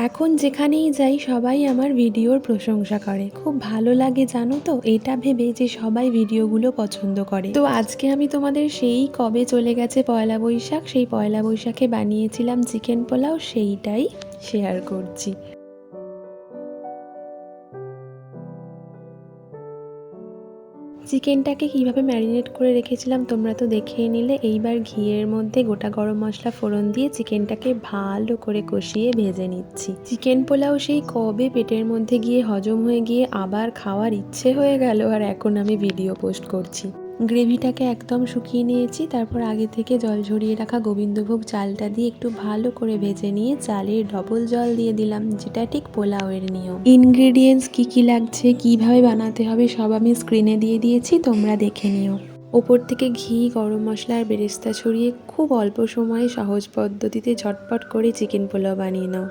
এখন যেখানেই যাই সবাই আমার ভিডিওর প্রশংসা করে, খুব ভালো লাগে জানো তো এটা ভেবে যে সবাই ভিডিওগুলো পছন্দ করে। তো আজকে আমি তোমাদের সেই কবে চলে গেছে পয়লা বৈশাখ, সেই পয়লা বৈশাখে বানিয়েছিলাম চিকেন পোলাও, সেইটাই শেয়ার করছি। চিকেনটাকে কিভাবে ম্যারিনেট করে রেখেছিলাম তোমরা তো দেখেই নিলে। এইবার ঘিয়ের মধ্যে গোটা গরম মশলা ফোড়ন দিয়ে চিকেনটাকে ভালো করে কষিয়ে ভেজে নিচ্ছি। চিকেন পোলাও সেই কবে পেটের মধ্যে গিয়ে হজম হয়ে গিয়ে আবার খাওয়ার ইচ্ছে হয়ে গেল, আর এখন আমি ভিডিও পোস্ট করছি। গ্রেভিটাকে একদম শুকিয়ে নিয়েছি, তারপর আগে থেকে জল ঝরিয়ে রাখা গোবিন্দভোগ চালটা দিয়ে একটু ভালো করে ভেজে নিয়ে চালের ডবল জল দিয়ে দিলাম, যেটা ঠিক পোলাওয়ের নিয়ম। ইনগ্রেডিয়েন্টস কি কি লাগছে, কিভাবে বানাতে হবে সব আমি স্ক্রিনে দিয়ে দিয়েছি, তোমরা দেখে নিও। ওপর থেকে ঘি, গরম মশলা আর বেরেস্তা ছড়িয়ে খুব অল্প সময়ে সহজ পদ্ধতিতে ঝটপট করে চিকেন পোলাও বানিয়ে নাও।